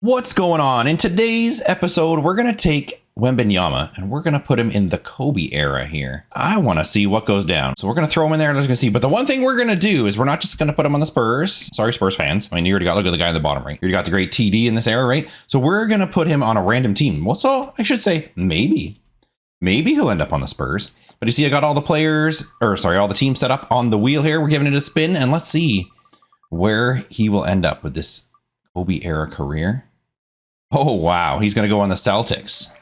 What's going on? In today's episode, we're going to take Wembanyama and we're going to put him in the Kobe era here. I want to see what goes down. So we're going to throw him in there and we're going to see. But the one thing we're going to do is we're not just going to put him on the Spurs. Sorry, Spurs fans. I mean, you already got, look at the guy in the bottom, right? You already got the great TD in this era, right? So we're going to put him on a random team. Well, so I should say maybe he'll end up on the Spurs. But you see, I got all the players, all the teams set up on the wheel here. We're giving it a spin and let's see where he will end up with this Kobe era career. Oh, wow. He's going to go on the Celtics.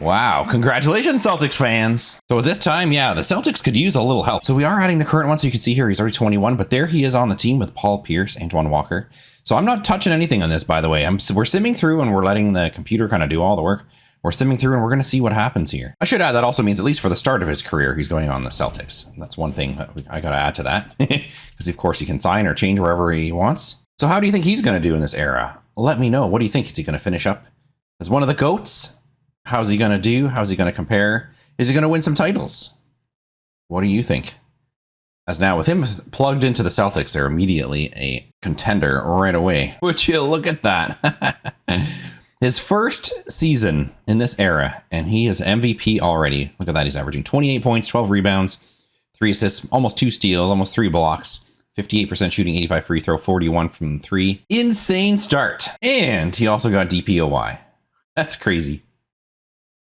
Wow. Congratulations, Celtics fans. So at this time, yeah, the Celtics could use a little help. So we are adding the current one. So you can see here, he's already 21, but there he is on the team with Paul Pierce, Antoine Walker. So I'm not touching anything on this, by the way. We're simming through and we're letting the computer kind of do all the work. We're simming through and we're going to see what happens here. I should add that also means at least for the start of his career, he's going on the Celtics. That's one thing that I got to add to that because of course he can sign or change wherever he wants. So how do you think he's going to do in this era? Let me know. What do you think? Is he going to finish up as one of the GOATs? How's he going to do? How's he going to compare? Is he going to win some titles? What do you think? As now with him plugged into the Celtics, they're immediately a contender right away. Would you look at that? His first season in this era, and he is MVP already. Look at that. He's averaging 28 points, 12 rebounds, 3 assists, almost 2 steals, almost 3 blocks. 58% shooting, 85 free throw, 41 from 3. Insane start. And he also got DPOY. That's crazy.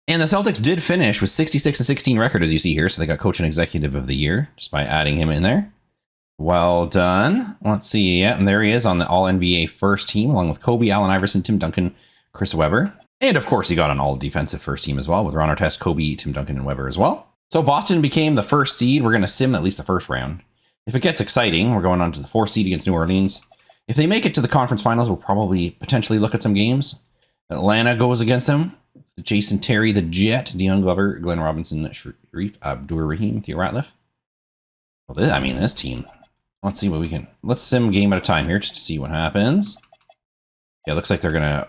And the Celtics did finish with 66-16 record, as you see here. So they got Coach and Executive of the Year just by adding him in there. Well done. Let's see. Yeah, and there he is on the All-NBA first team, along with Kobe, Allen Iverson, Tim Duncan, Chris Webber. And of course, he got an All-Defensive first team as well, with Ron Artest, Kobe, Tim Duncan, and Webber as well. So Boston became the first seed. We're going to sim at least the first round. If it gets exciting, we're going on to the 4th seed against New Orleans. If they make it to the conference finals, we'll probably potentially look at some games. Atlanta goes against them. Jason Terry, the Jet, Deion Glover, Glenn Robinson, Sharif Abdur-Rahim, Theo Ratliff. Well, this team. Let's see what we can. Let's sim game at a time here just to see what happens. Yeah, it looks like they're going to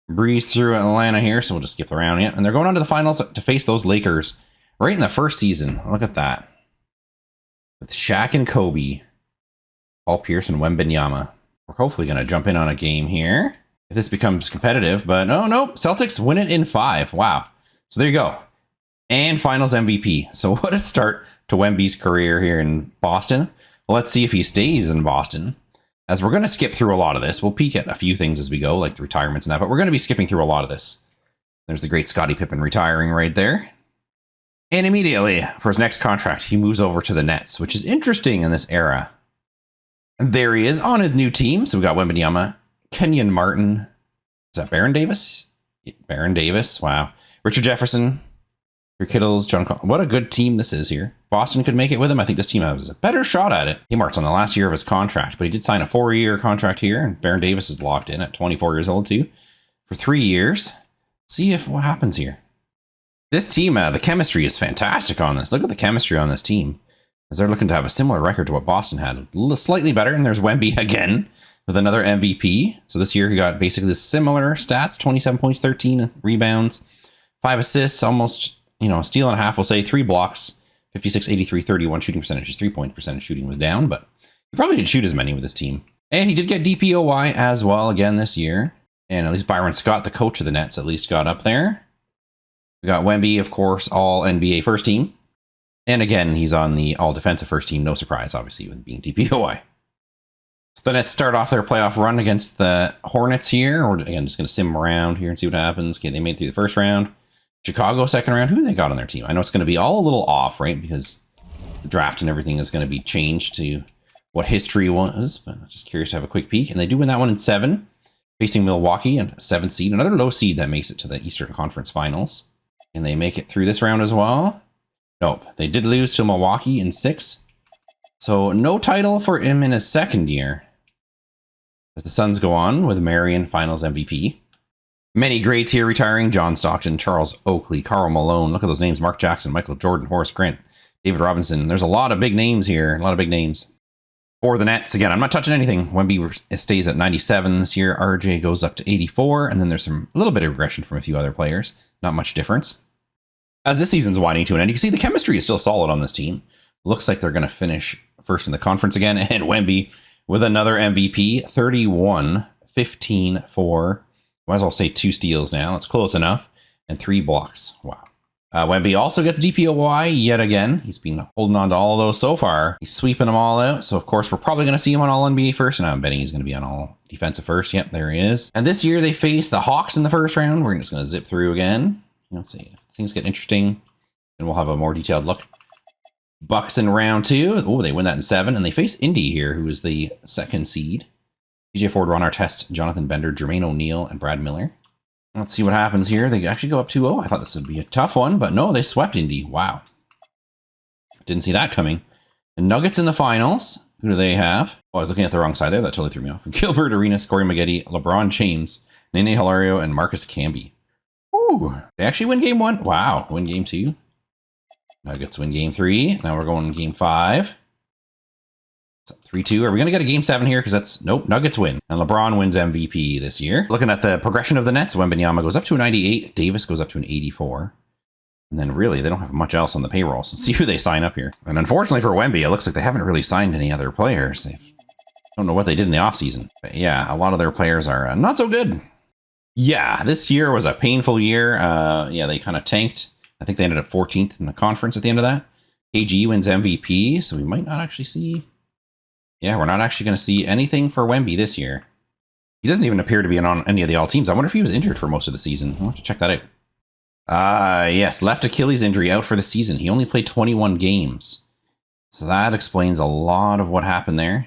breeze through Atlanta here, so we'll just skip around. Yeah, and they're going on to the finals to face those Lakers right in the first season. Look at that. With Shaq and Kobe, Paul Pierce and Wembanyama. We're hopefully going to jump in on a game here if this becomes competitive, but no, Celtics win it in 5. Wow. So there you go. And finals MVP. So what a start to Wemby's career here in Boston. Let's see if he stays in Boston. As we're going to skip through a lot of this. We'll peek at a few things as we go, like the retirements and that, but we're going to be skipping through a lot of this. There's the great Scottie Pippen retiring right there. And immediately, for his next contract, he moves over to the Nets, which is interesting in this era. And there he is on his new team. So we got Wembanyama, Kenyon Martin. Is that Baron Davis? Baron Davis. Wow. Richard Jefferson, your Kittles, John. What a good team this is here. Boston could make it with him. I think this team has a better shot at it. Kmart's on the last year of his contract, but he did sign a 4-year contract here. And Baron Davis is locked in at 24 years old, too, for 3 years. See what happens here. This team, the chemistry is fantastic on this. Look at the chemistry on this team, as they're looking to have a similar record to what Boston had. Slightly better, and there's Wemby again with another MVP. So this year he got basically the similar stats, 27 points, 13 rebounds, 5 assists, almost, a steal and a half, we'll say, 3 blocks, 56, 83, 31 shooting percentage. His 3-point percentage shooting was down, but he probably didn't shoot as many with this team. And he did get DPOY as well again this year. And at least Byron Scott, the coach of the Nets, at least got up there. We got Wemby, of course, all NBA first team. And again, he's on the all defensive first team. No surprise, obviously, with being DPOY. So the Nets start off their playoff run against the Hornets here. Or again, just going to sim around here and see what happens. Okay, they made it through the first round. Chicago, second round. Who do they got on their team? I know it's going to be all a little off, right? Because the draft and everything is going to be changed to what history was. But I'm just curious to have a quick peek. And they do win that one in 7. Facing Milwaukee and 7th seed. Another low seed that makes it to the Eastern Conference Finals. And they make it through this round as well. Nope. They did lose to Milwaukee in 6. So no title for him in his second year. As the Suns go on with Marion Finals MVP. Many greats here retiring. John Stockton, Charles Oakley, Karl Malone. Look at those names. Mark Jackson, Michael Jordan, Horace Grant, David Robinson. There's a lot of big names here. A lot of big names. For the Nets, again, I'm not touching anything. Wemby stays at 97 this year. RJ goes up to 84. And then there's a little bit of regression from a few other players. Not much difference. As this season's winding to an end, you can see the chemistry is still solid on this team. Looks like they're going to finish first in the conference again. And Wemby with another MVP, 31, 15 for, might as well say 2 steals now. It's close enough. And 3 blocks. Wow. Wemby also gets DPOY yet again. He's been holding on to all of those so far. He's sweeping them all out. So, of course, we're probably going to see him on all NBA first. And I'm betting he's going to be on all defensive first. Yep, there he is. And this year they face the Hawks in the first round. We're just going to zip through again. See if things get interesting. And we'll have a more detailed look. Bucks in round 2. Oh, they win that in 7. And they face Indy here, who is the 2nd seed. TJ Ford, Ron Artest, Jonathan Bender, Jermaine O'Neal, and Brad Miller. Let's see what happens here. They actually go up 2-0. I thought this would be a tough one, but no, they swept Indy. Wow. Didn't see that coming. The Nuggets in the finals. Who do they have? Oh, I was looking at the wrong side there. That totally threw me off. Gilbert Arenas, Corey Maggette, LeBron James, Nene Hilario, and Marcus Camby. Ooh, they actually win game 1. Wow, win game 2. Nuggets win game 3. Now we're going to game 5. 3-2. Are we going to get a game 7 here? Because that's, nope, Nuggets win. And LeBron wins MVP this year. Looking at the progression of the Nets, Wembanyama goes up to a 98. Davis goes up to an 84. And then really, they don't have much else on the payroll. So see who they sign up here. And unfortunately for Wemby, it looks like they haven't really signed any other players. They don't know what they did in the offseason. But yeah, a lot of their players are not so good. Yeah, this year was a painful year. Yeah, they kind of tanked. I think they ended up 14th in the conference at the end of that. KG wins MVP, so we might not actually see... Yeah, we're not actually going to see anything for Wemby this year. He doesn't even appear to be on any of the all teams. I wonder if he was injured for most of the season. We'll have to check that out. Yes, left Achilles injury out for the season. He only played 21 games. So that explains a lot of what happened there.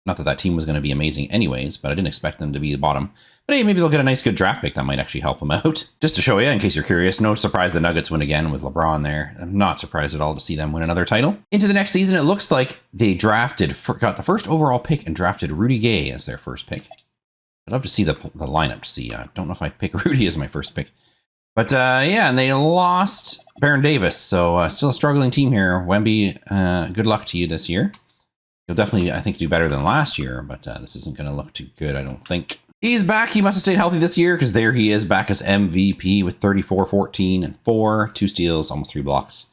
Not that that team was going to be amazing anyways, but I didn't expect them to be the bottom. But hey, maybe they'll get a nice good draft pick that might actually help them out. Just to show you, in case you're curious, no surprise the Nuggets win again with LeBron there. I'm not surprised at all to see them win another title. Into the next season, it looks like they got the first overall pick and drafted Rudy Gay as their first pick. I'd love to see the lineup to see. I don't know if I'd pick Rudy as my first pick. But yeah, and they lost Baron Davis, so still a struggling team here. Wemby, good luck to you this year. You'll definitely, I think, do better than last year, but this isn't going to look too good, I don't think. He's back. He must have stayed healthy this year because there he is back as MVP with 34, 14, and 4, 2 steals, almost 3 blocks.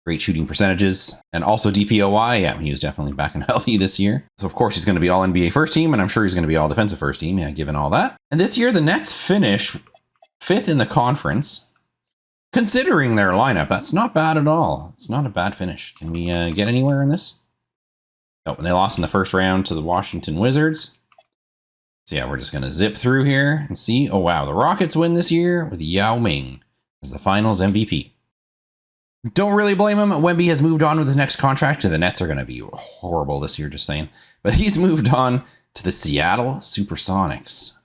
Great shooting percentages. And also DPOY. Yeah, he was definitely back and healthy this year. So, of course, he's going to be all NBA first team, and I'm sure he's going to be all defensive first team, yeah, given all that. And this year, the Nets finished 5th in the conference. Considering their lineup, that's not bad at all. It's not a bad finish. Can we get anywhere in this? Oh, and they lost in the first round to the Washington Wizards. So yeah, we're just going to zip through here and see. Oh, wow. The Rockets win this year with Yao Ming as the finals MVP. Don't really blame him. Wemby has moved on with his next contract. The Nets are going to be horrible this year, just saying. But he's moved on to the Seattle Supersonics.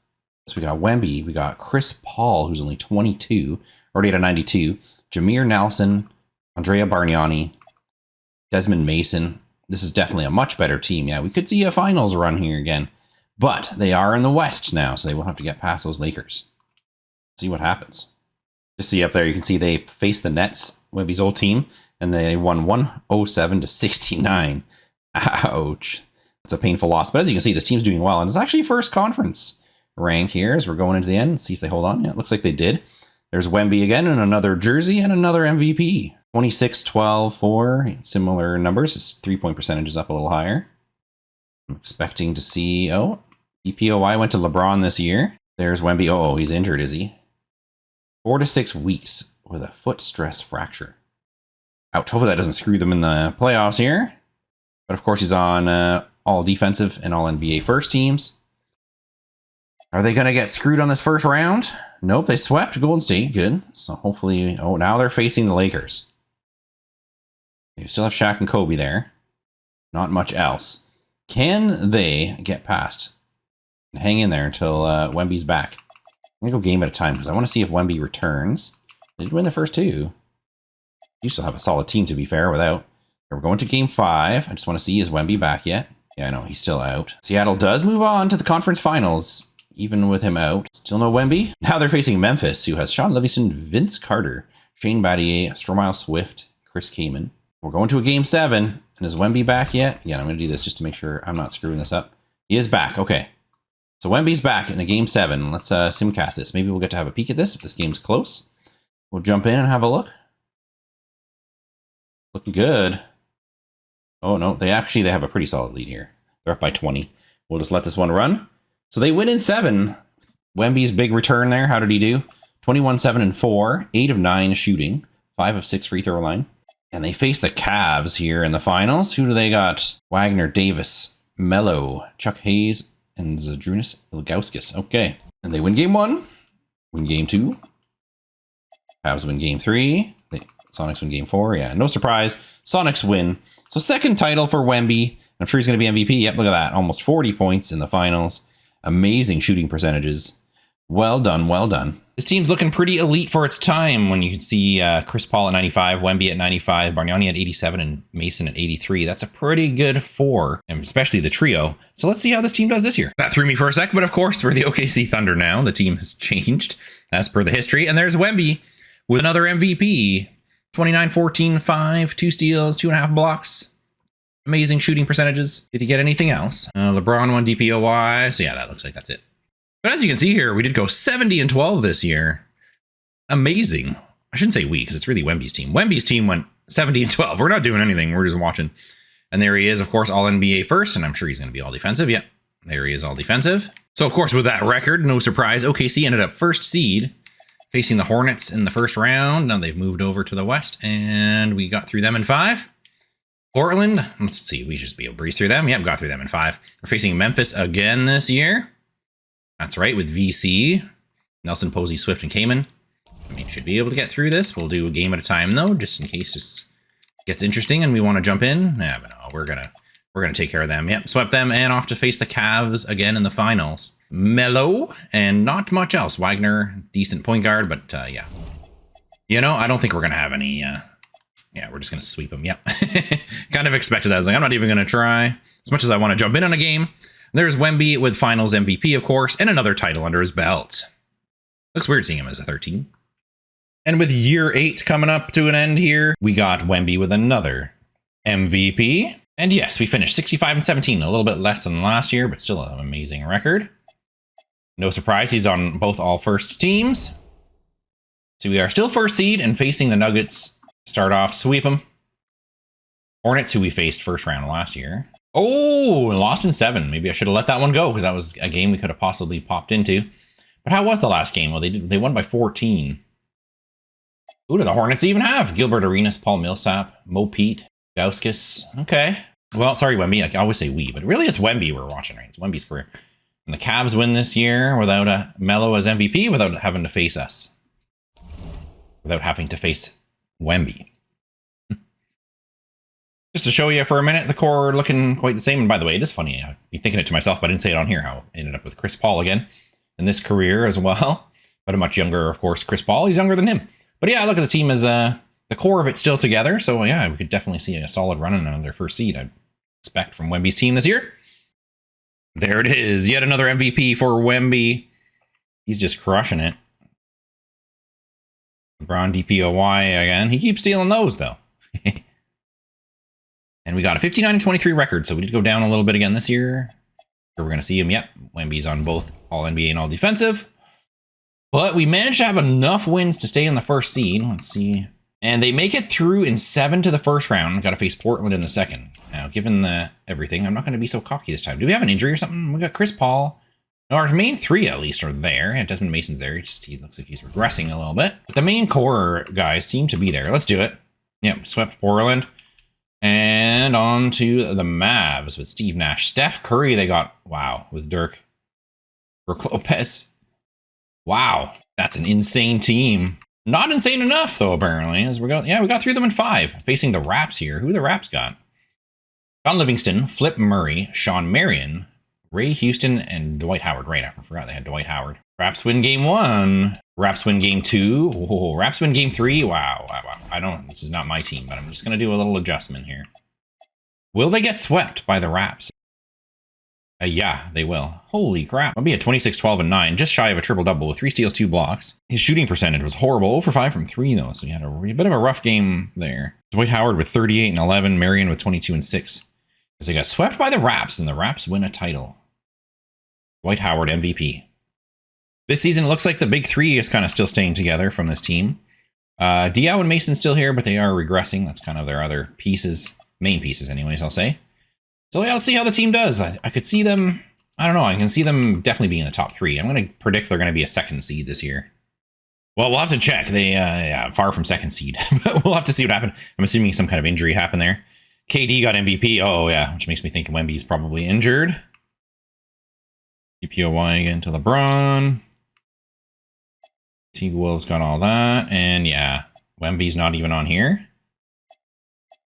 So we got Wemby. We got Chris Paul, who's only 22, already at a 92. Jameer Nelson, Andrea Bargnani, Desmond Mason. This is definitely a much better team. Yeah, we could see a finals run here again. But they are in the West now, so they will have to get past those Lakers. See what happens. Just see up there, you can see they faced the Nets, Wemby's old team, and they won 107-69. Ouch. That's a painful loss. But as you can see, this team's doing well. And it's actually first conference rank here as we're going into the end. Let's see if they hold on. Yeah, it looks like they did. There's Wemby again in another jersey and another MVP. 26, 12, 4. Similar numbers. His 3-point percentage is up a little higher. I'm expecting to see... Oh, DPOY went to LeBron this year. There's Wemby. Oh, he's injured, is he? 4 to 6 weeks with a foot stress fracture. Ouch. Hopefully that doesn't screw them in the playoffs here. But of course, he's on all defensive and all NBA first teams. Are they going to get screwed on this first round? Nope, they swept Golden State. Good. So hopefully... Oh, now they're facing the Lakers. They still have Shaq and Kobe there. Not much else. Can they get past and hang in there until Wemby's back? I'm going to go game at a time because I want to see if Wemby returns. They did win the first 2. You still have a solid team, to be fair, without. We're going to game 5. I just want to see, is Wemby back yet? Yeah, I know, he's still out. Seattle does move on to the conference finals, even with him out. Still no Wemby. Now they're facing Memphis, who has Sean Livingston, Vince Carter, Shane Battier, Stromile Swift, Chris Kaman. We're going to a game 7. And is Wemby back yet? Yeah, I'm going to do this just to make sure I'm not screwing this up. He is back. Okay. So Wemby's back in a game 7. Let's simcast this. Maybe we'll get to have a peek at this if this game's close. We'll jump in and have a look. Looking good. Oh, no. They have a pretty solid lead here. They're up by 20. We'll just let this one run. So they win in 7. Wemby's big return there. How did he do? 21, 7, and 4. 8 of 9 shooting. 5 of 6 free throw line. And they face the Cavs here in the finals. Who do they got? Wagner, Davis, Melo, Chuck Hayes, and Zadrunas Ilgauskas. Okay. And they win game 1. Win game 2. Cavs win game 3. Sonics win game 4. Yeah, no surprise. Sonics win. So second title for Wemby. I'm sure he's going to be MVP. Yep, look at that. Almost 40 points in the finals. Amazing shooting percentages. Well done, well done. This team's looking pretty elite for its time when you can see Chris Paul at 95, Wemby at 95, Bargnani at 87, and Mason at 83. That's a pretty good 4, and especially the trio. So let's see how this team does this year. That threw me for a sec, but of course, we're the OKC Thunder now. The team has changed as per the history. And there's Wemby with another MVP. 29, 14, 5, 2 steals, 2.5 blocks. Amazing shooting percentages. Did he get anything else? LeBron won DPOY. So yeah, that looks like that's it. But as you can see here, we did go 70 and 12 this year. Amazing. I shouldn't say we, because it's really Wemby's team. Wemby's team went 70 and 12. We're not doing anything. We're just watching. And there he is, of course, all NBA first. And I'm sure he's going to be all defensive. Yep. There he is, all defensive. So, of course, with that record, no surprise, OKC ended up first seed, facing the Hornets in the first round. Now they've moved over to the West, and we got through them in 5. Portland, let's see, we should just be able to breeze through them. Yep, got through them in 5. We're facing Memphis again this year. That's right, with VC, Nelson, Posey, Swift, and Kaman. I mean, should be able to get through this. We'll do a game at a time, though, just in case this gets interesting and we want to jump in. Yeah, but no, we're gonna take care of them. Yep, swept them and off to face the Cavs again in the finals. Melo and not much else. Wagner, decent point guard, but yeah. You know, I don't think we're gonna have any. Yeah, we're just gonna sweep them. Yep, kind of expected that. I was like, I'm not even gonna try. As much as I want to jump in on a game. There's Wemby with finals MVP, of course, and another title under his belt. Looks weird seeing him as a 13. And with year 8 coming up to an end here, we got Wemby with another MVP. And yes, we finished 65 and 17, a little bit less than last year, but still an amazing record. No surprise, he's on both all first teams. So we are still first seed and facing the Nuggets. Start off, sweep them. Hornets, who we faced first round last year. Oh, lost in 7. Maybe I should have let that one go because that was a game we could have possibly popped into. But how was the last game? Well, they won by 14. Who do the Hornets even have? Gilbert Arenas, Paul Millsap, Mo Pete, Gauskas. Okay. Well, sorry, Wemby. I always say we, but really it's Wemby we're watching, right? It's Wemby's career. And the Cavs win this year without a Melo as MVP, without having to face us. Without having to face Wemby. Just to show you for a minute, the core looking quite the same. And by the way, it is funny. I'd be thinking it to myself, but I didn't say it on here, how I ended up with Chris Paul again in this career as well. But a much younger, of course, Chris Paul. He's younger than him. But yeah, look at the team as the core of it still together. So yeah, we could definitely see a solid run in their first seed, I'd expect, from Wemby's team this year. There it is. Yet another MVP for Wemby. He's just crushing it. LeBron DPOY again. He keeps stealing those, though. And we got a 59 and 23 record, so we did go down a little bit again this year. We're going to see him. Yep, Wemby's on both all NBA and all defensive. But we managed to have enough wins to stay in the first seed. Let's see. And they make it through in 7 to the first round. Got to face Portland in the second. Now, given everything, I'm not going to be so cocky this time. Do we have an injury or something? We got Chris Paul. Our main 3, at least, are there. And Desmond Mason's there. He looks like he's regressing a little bit. But the main core guys seem to be there. Let's do it. Yep, swept Portland. And on to the Mavs with Steve Nash. Steph Curry, they got, wow, with Dirk. Brook Lopez. Wow, that's an insane team. Not insane enough, though, apparently. As we got through them in 5. Facing the Raps here. Who the Raps got? John Livingston, Flip Murray, Sean Marion, Ray Houston, and Dwight Howard. Right, I forgot they had Dwight Howard. Raps win game 1. Raps win game 2. Oh, Raps win game 3. Wow. This is not my team, but I'm just going to do a little adjustment here. Will they get swept by the Raps? Yeah, they will. Holy crap. I'll be at 26, 12, and 9, just shy of a triple-double with 3 steals, 2 blocks. His shooting percentage was horrible. 0 for 5 from 3, though, so he had a bit of a rough game there. Dwight Howard with 38 and 11, Marion with 22 and 6. As they got swept by the Raps, and the Raps win a title. Dwight Howard MVP. This season, it looks like the big 3 is kind of still staying together from this team. Diaw and Mason still here, but they are regressing. That's kind of their other pieces. Main pieces, anyways, I'll say. So yeah, let's see how the team does. I could see them I don't know. I can see them definitely being in the top 3. I'm going to predict they're going to be a 2nd seed this year. Well, we'll have to check. They, yeah, far from 2nd seed. But we'll have to see what happened. I'm assuming some kind of injury happened there. KD got MVP. Oh, yeah, which makes me think Wemby's probably injured. DPOY again to LeBron. T-Wolves got all that. And, yeah, Wemby's not even on here.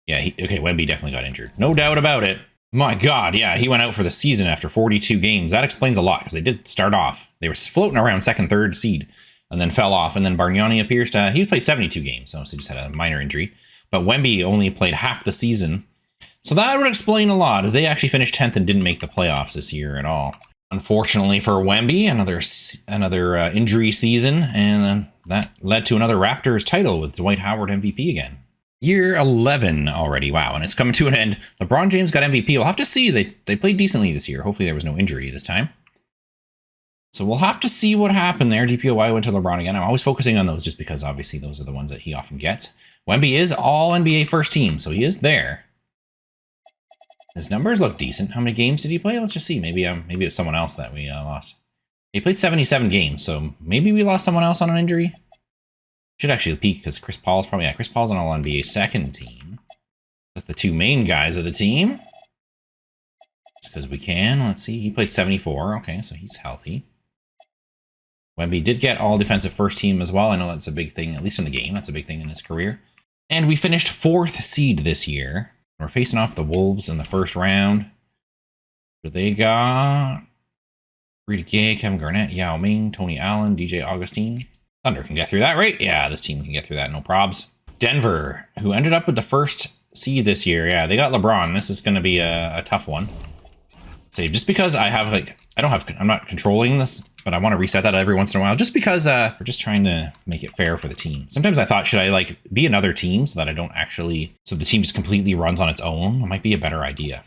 Yeah, okay, Wemby definitely got injured. No doubt about it. My God, yeah, he went out for the season after 42 games. That explains a lot, because they did start off. They were floating around 2nd, 3rd seed, and then fell off. And then Bargnani appears to... He played 72 games, so he just had a minor injury. But Wemby only played half the season. So that would explain a lot, as they actually finished 10th and didn't make the playoffs this year at all. Unfortunately for Wemby, another injury season, and that led to another Raptors title with Dwight Howard MVP again. Year 11 already. Wow, and it's coming to an end. LeBron James got MVP. We'll have to see. They played decently this year. Hopefully there was no injury this time. So we'll have to see what happened there. DPOY went to LeBron again. I'm always focusing on those just because obviously those are the ones that he often gets. Wemby is all NBA first team, so he is there. His numbers look decent. How many games did he play? Let's just see. Maybe it was someone else that we lost. He played 77 games, so maybe we lost someone else on an injury. Should actually peek because Chris Paul's probably... Yeah, Chris Paul's on all NBA 2nd team. That's the 2 main guys of the team. Just because we can. Let's see. He played 74. Okay, so he's healthy. Wemby did get all defensive first team as well. I know that's a big thing, at least in the game. That's a big thing in his career. And we finished 4th seed this year. We're facing off the Wolves in the first round. What do they got? Rita Gay, Kevin Garnett, Yao Ming, Tony Allen, DJ Augustine. Thunder can get through that, right? Yeah, this team can get through that, no probs. Denver, who ended up with the 1st seed this year. Yeah, they got LeBron. This is going to be a tough one. Say, just because I have I'm not controlling this, but I want to reset that every once in a while, just because we're just trying to make it fair for the team. Sometimes I thought, should I be another team so that I don't actually, so the team just completely runs on its own? It might be a better idea.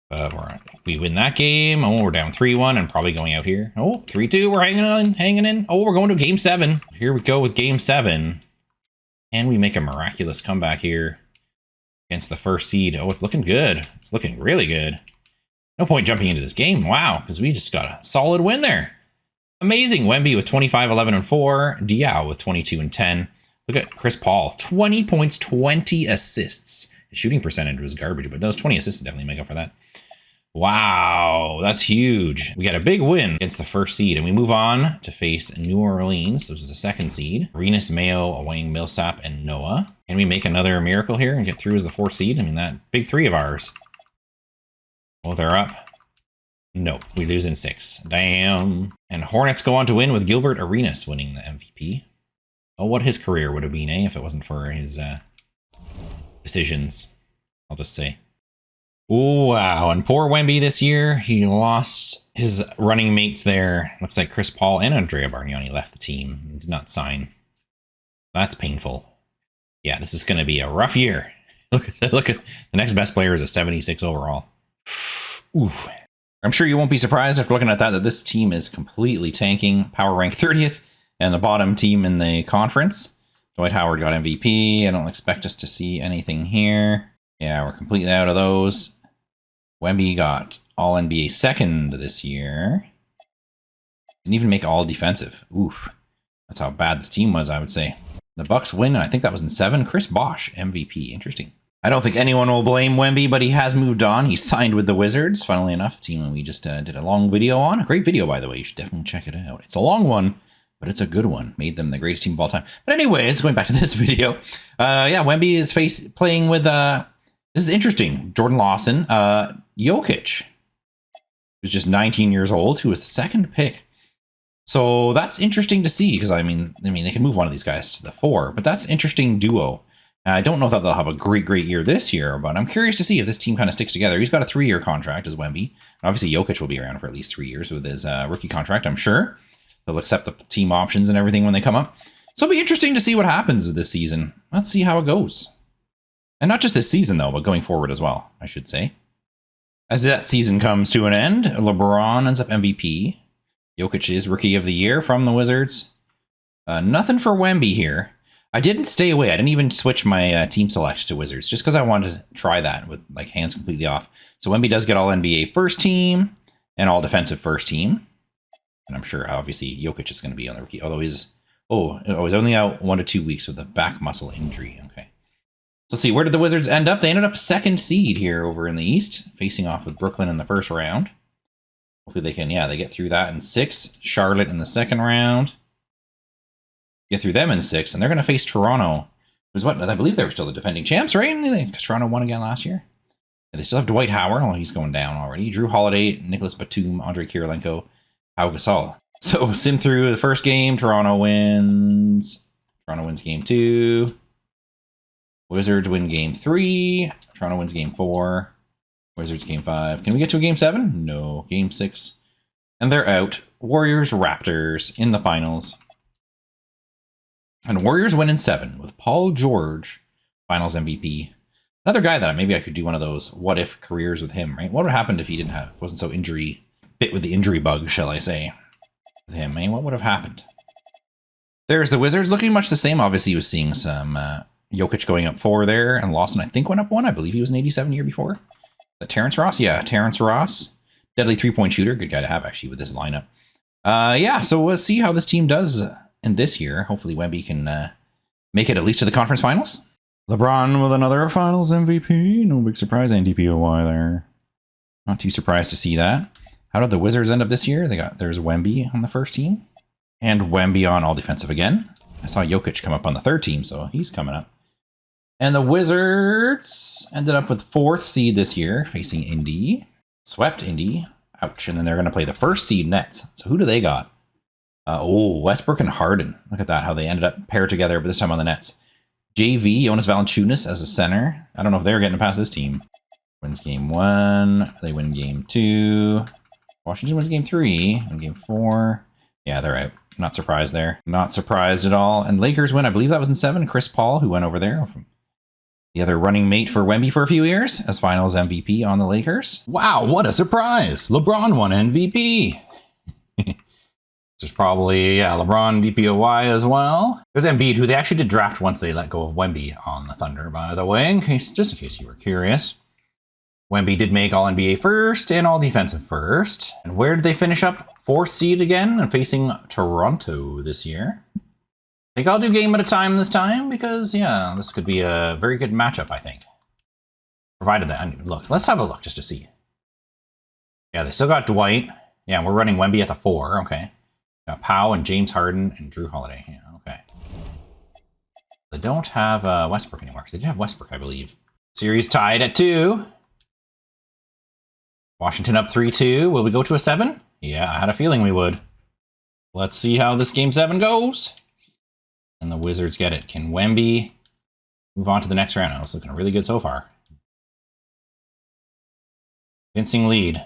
But we win that game. Oh, we're down 3-1 and probably going out here. Oh, 3-2, we're hanging in. Oh, we're going to game 7. Here we go with game 7. And we make a miraculous comeback here against the 1st seed. Oh, it's looking good. It's looking really good. No point jumping into this game. Wow, because we just got a solid win there. Amazing. Wemby with 25, 11, and 4. Diaw with 22 and 10. Look at Chris Paul. 20 points, 20 assists. His shooting percentage was garbage, but those 20 assists definitely make up for that. Wow, that's huge. We got a big win against the 1st seed, and we move on to face New Orleans, which is the 2nd seed. Arenas, Mayo, Wayne Millsap, and Noah. Can we make another miracle here and get through as the 4th seed? I mean, that big 3 of ours. Oh, they're up. Nope, we lose in 6. Damn. And Hornets go on to win with Gilbert Arenas winning the MVP. Oh, what his career would have been, if it wasn't for his decisions, I'll just say. Ooh, wow, and poor Wemby this year, he lost his running mates there. Looks like Chris Paul and Andrea Bargnani left the team and did not sign. That's painful. Yeah, this is going to be a rough year. Look at the next best player is a 76 overall. Oof. I'm sure you won't be surprised after looking at that this team is completely tanking. Power rank 30th and the bottom team in the conference. Dwight Howard got MVP. I don't expect us to see anything here. Yeah, we're completely out of those. Wemby got all NBA 2nd this year. Didn't even make all defensive. Oof. That's how bad this team was, I would say. The Bucks win, and I think that was in 7. Chris Bosh, MVP. Interesting. I don't think anyone will blame Wemby, but he has moved on. He signed with the Wizards. Funnily enough, a team we just did a long video on. A great video, by the way. You should definitely check it out. It's a long one, but it's a good one. Made them the greatest team of all time. But anyways, going back to this video. Yeah, Wemby is playing with... this is interesting. Jordan Lawson. Jokic, who's just 19 years old, who was the 2nd pick. So that's interesting to see, because I mean, they can move one of these guys to the 4, but that's interesting duo. I don't know if they'll have a great year this year, but I'm curious to see if this team kind of sticks together. He's got a 3-year contract as Wemby. And obviously, Jokic will be around for at least 3 years with his rookie contract, I'm sure. They'll accept the team options and everything when they come up. So it'll be interesting to see what happens with this season. Let's see how it goes. And not just this season, though, but going forward as well, I should say. As that season comes to an end, LeBron ends up MVP. Jokic is Rookie of the Year from the Wizards. Nothing for Wemby here. I didn't stay away. I didn't even switch my team select to Wizards just because I wanted to try that with like hands completely off. So Wemby does get all NBA first team and all defensive first team. And I'm sure obviously Jokic is going to be on the rookie, although he's only out 1 to 2 weeks with a back muscle injury. Okay. So let's see, where did the Wizards end up? They ended up 2nd seed here over in the East, facing off with Brooklyn in the first round. Hopefully they can, they get through that in 6. Charlotte in the second round. Get through them in 6, and they're going to face Toronto. Who's what? I believe they were still the defending champs, right? Because Toronto won again last year. And they still have Dwight Howard. Oh, he's going down already. Drew Holiday, Nicholas Batum, Andre Kirilenko, Pau Gasol. So sim through the first game. Toronto wins. Toronto wins game 2. Wizards win game 3. Toronto wins game 4. Wizards game 5. Can we get to a game 7? No. Game 6. And they're out. Warriors, Raptors in the finals. And Warriors win in 7 with Paul George, finals MVP. Another guy that maybe I could do one of those what if careers with him, right? What would have happened if he wasn't so bit with the injury bug, shall I say, with him? I mean, what would have happened? There's the Wizards looking much the same. Obviously, he was seeing some Jokic going up 4 there, and Lawson, I think, went up 1. I believe he was an 87 year before. Terrence Ross? Yeah, Terrence Ross. Deadly 3-point shooter. Good guy to have, actually, with this lineup. So we'll see how this team does in this year. Hopefully Wemby can make it at least to the conference finals. LeBron with another finals MVP. No big surprise. And DPOY there. Not too surprised to see that. How did the Wizards end up this year? There's Wemby on the first team. And Wemby on all defensive again. I saw Jokic come up on the third team, so he's coming up. And the Wizards ended up with 4th seed this year, facing Indy. Swept Indy. Ouch. And then they're going to play the 1st seed Nets. So who do they got? Westbrook and Harden. Look at that, how they ended up paired together, but this time on the Nets. JV, Jonas Valanciunas as a center. I don't know if they're getting past this team. Wins game 1. They win game 2. Washington wins game 3. And game 4. Yeah, they're out. Not surprised there. Not surprised at all. And Lakers win, I believe that was in 7. Chris Paul, who went over there. The other running mate for Wemby for a few years as finals MVP on the Lakers. Wow, what a surprise. LeBron won MVP. There's probably, LeBron DPOY as well. There's Embiid, who they actually did draft once they let go of Wemby on the Thunder, by the way, just in case you were curious. Wemby did make all NBA first and all defensive first. And where did they finish up? 4th seed again and facing Toronto this year. I think I'll do game at a time this time because, this could be a very good matchup, I think. Provided that, look, let's have a look just to see. Yeah, they still got Dwight. Yeah, we're running Wemby at the 4, okay. Got Pau and James Harden and Drew Holiday. Yeah, okay. They don't have Westbrook anymore because they did have Westbrook, I believe. Series tied at 2. Washington up 3-2. Will we go to a 7? Yeah, I had a feeling we would. Let's see how this game 7 goes. And the Wizards get it. Can Wemby move on to the next round? Oh, it's looking really good so far. Convincing lead.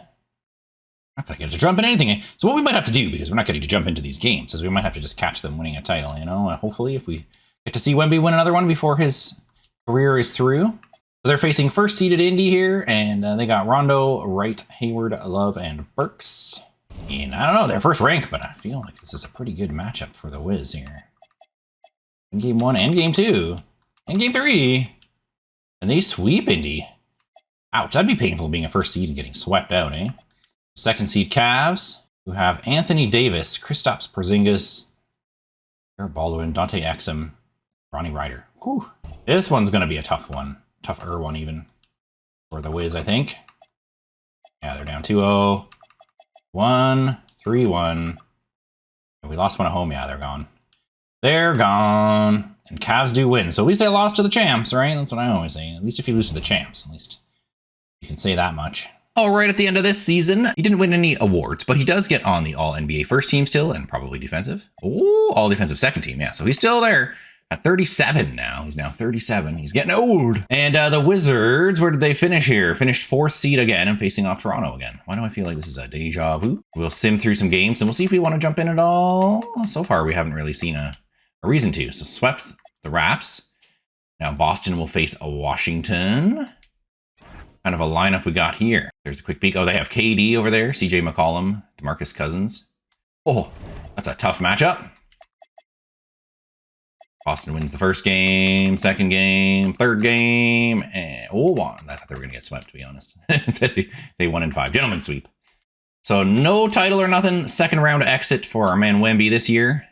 Not going to get to jump in anything. So what we might have to do, because we're not getting to jump into these games, is we might have to just catch them winning a title, hopefully if we get to see Wemby win another one before his career is through. So they're facing 1st seeded Indy here, and they got Rondo, Wright, Hayward, Love, and Burks. And I don't know, their first rank, but I feel like this is a pretty good matchup for the Wiz here. In game 1 and game 2. And game 3. And they sweep Indy. Ouch, that'd be painful being a 1st seed and getting swept out, eh? 2nd seed Cavs, who have Anthony Davis, Kristaps Porzingis, Eric Baldwin, Dante Exum, Ronnie Ryder. Whew. This one's going to be a tough one. Tougher one, even. For the Wiz, I think. Yeah, they're down 2-0. 1-3-1. And we lost one at home. Yeah, they're gone. They're gone. And Cavs do win. So at least they lost to the champs, right? That's what I always say. At least if you lose to the champs, at least you can say that much. All right, at the end of this season, he didn't win any awards, but he does get on the All-NBA first team still, and probably defensive. Oh, All-Defensive second team, yeah. So he's still there at 37 now. He's now 37. He's getting old. And the Wizards, where did they finish here? Finished 4th seed again and facing off Toronto again. Why do I feel like this is a deja vu? We'll sim through some games, and we'll see if we want to jump in at all. So far, we haven't really seen a reason to. So swept the Raps. Now Boston will face a Washington. Kind of a lineup we got here. There's a quick peek. Oh, they have KD over there. CJ McCollum, DeMarcus Cousins. Oh, that's a tough matchup. Boston wins the first game, second game, third game, and I thought they were going to get swept, to be honest. They won in 5. Gentlemen sweep. So no title or nothing. Second round exit for our man Wemby this year.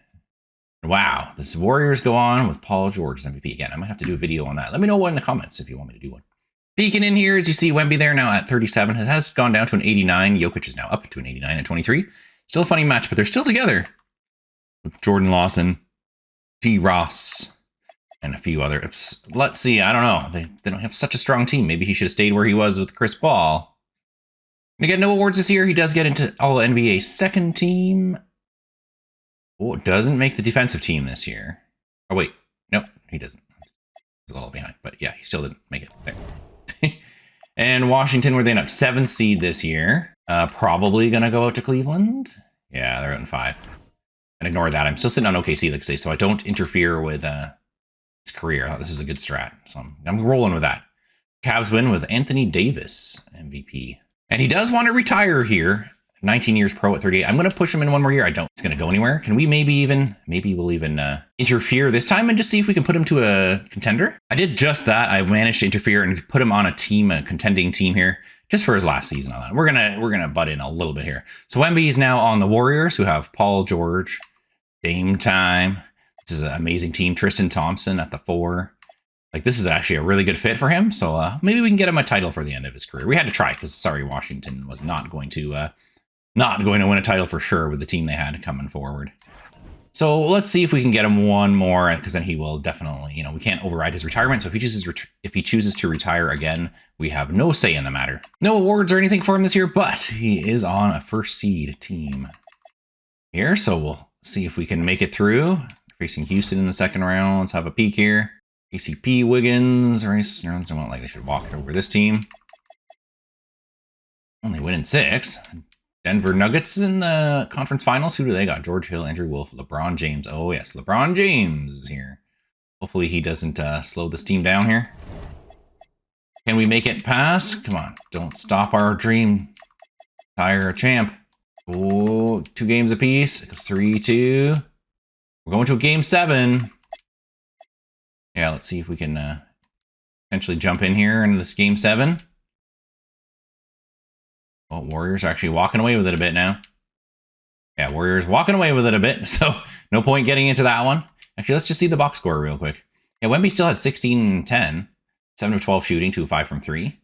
Wow, the Warriors go on with Paul George as MVP again. I might have to do a video on that. Let me know in the comments if you want me to do one. Peeking in here, as you see, Wemby there now at 37. It has gone down to an 89. Jokic is now up to an 89 at 23. Still a funny match, but they're still together with Jordan Lawson, T. Ross, and a few other. Let's see. I don't know. They don't have such a strong team. Maybe he should have stayed where he was with Chris Paul. Gonna get no awards this year. He does get into All NBA second team. Oh, doesn't make the defensive team this year. Oh wait, nope, he doesn't. He's a little behind, but yeah, he still didn't make it there. And Washington, where they end up 7th seed this year. Probably gonna go out to Cleveland. Yeah, they're out in 5. And ignore that. I'm still sitting on OKC, like I say, so I don't interfere with his career. I thought this was a good strat, so I'm rolling with that. Cavs win with Anthony Davis, MVP. And he does want to retire here. 19 years pro at 38. I'm going to push him in one more year. I don't think it's going to go anywhere. Can we maybe we'll even interfere this time and just see if we can put him to a contender? I did just that. I managed to interfere and put him on a team, a contending team here, just for his last season on that. We're gonna butt in a little bit here. So Wemby is now on the Warriors, who have Paul George, Dame Time. This is an amazing team. Tristan Thompson at the 4. Like, this is actually a really good fit for him. So maybe we can get him a title for the end of his career. We had to try because, sorry, Washington was not going to win a title for sure with the team they had coming forward. So let's see if we can get him one more, because then he will definitely, we can't override his retirement. So if he chooses to retire again, we have no say in the matter. No awards or anything for him this year, but he is on a first seed team here. So we'll see if we can make it through. Facing Houston in the second round. Let's have a peek here. ACP, Wiggins, Rice, Nerlens, don't like they should walk over this team. Only winning 6. Denver Nuggets in the conference finals. Who do they got? George Hill, Andrew Wolf, LeBron James. Oh, yes, LeBron James is here. Hopefully he doesn't slow this team down here. Can we make it past? Come on, don't stop our dream. Tire a champ. Oh, 2 games apiece. It goes 3-2. We're going to a game 7. Yeah, let's see if we can potentially jump in here into this game 7. Well, Warriors are actually walking away with it a bit now. Yeah, Warriors walking away with it a bit, so no point getting into that one. Actually, let's just see the box score real quick. Yeah, Wemby still had 16-10, 7 of 12 shooting, 2 of 5 from 3.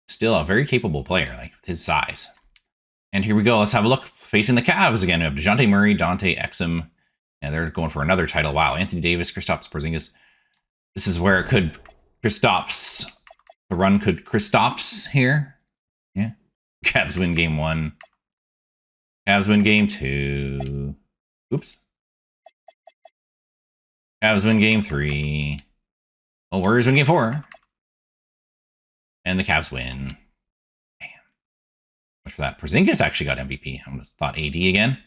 Still a very capable player, like with his size. And here we go. Let's have a look. Facing the Cavs again. We have DeJounte Murray, Dante Exum. Yeah, they're going for another title. Wow, Anthony Davis, Kristaps Porzingis. This is where it could Kristaps. The run could Kristaps here. Yeah. Cavs win game 1. Cavs win game 2. Oops. Cavs win game 3. Oh, Warriors win game 4. And the Cavs win. Damn. Much for that. Porzingis actually got MVP. I almost thought AD again.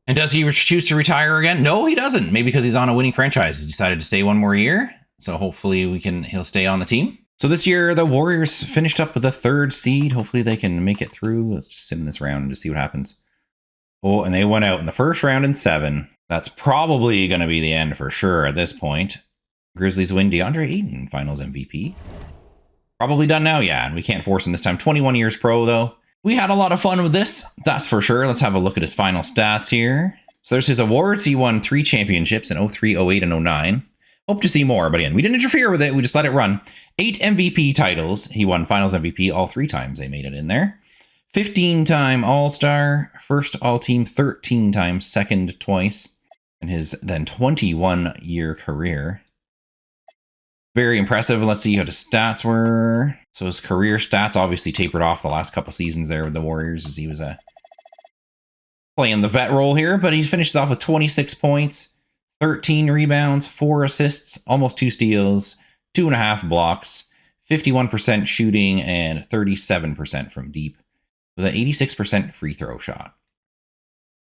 And does he choose to retire again? No, he doesn't. Maybe because he's on a winning franchise. He's decided to stay one more year. So hopefully he'll stay on the team. So this year, the Warriors finished up with a 3rd seed. Hopefully they can make it through. Let's just sit in this round and just see what happens. Oh, and they went out in the first round in 7. That's probably going to be the end for sure at this point. Grizzlies win. DeAndre Ayton, Finals MVP. Probably done now, yeah. And we can't force him this time. 21 years pro, though. We had a lot of fun with this, that's for sure. Let's have a look at his final stats here. So there's his awards. He won 3 championships in 03, 08, and 09. Hope to see more, but again, we didn't interfere with it. We just let it run. 8 MVP titles. He won Finals MVP all 3 times. They made it in there. 15-time All-Star, first All-Team, 13 times, second twice, in his then 21-year career. Very impressive. Let's see how his stats were. So his career stats obviously tapered off the last couple seasons there with the Warriors as he was playing the vet role here, but he finishes off with 26 points, 13 rebounds, 4 assists, almost 2 steals, 2.5 blocks, 51% shooting, and 37% from deep with an 86% free throw shot.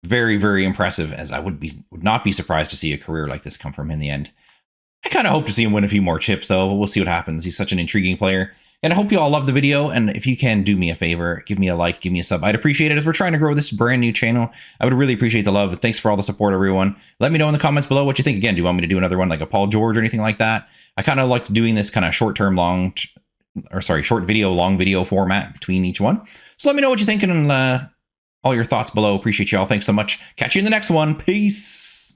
Very, very impressive, as I would not be surprised to see a career like this come from him in the end. I kind of hope to see him win a few more chips, though, but we'll see what happens. He's such an intriguing player. And I hope you all love the video. And if you can do me a favor, give me a like, give me a sub. I'd appreciate it as we're trying to grow this brand new channel. I would really appreciate the love. Thanks for all the support, everyone. Let me know in the comments below what you think. Again, do you want me to do another one like a Paul George or anything like that? I kind of like doing this kind of short video, long video format between each one. So let me know what you think and all your thoughts below. Appreciate y'all. Thanks so much. Catch you in the next one. Peace.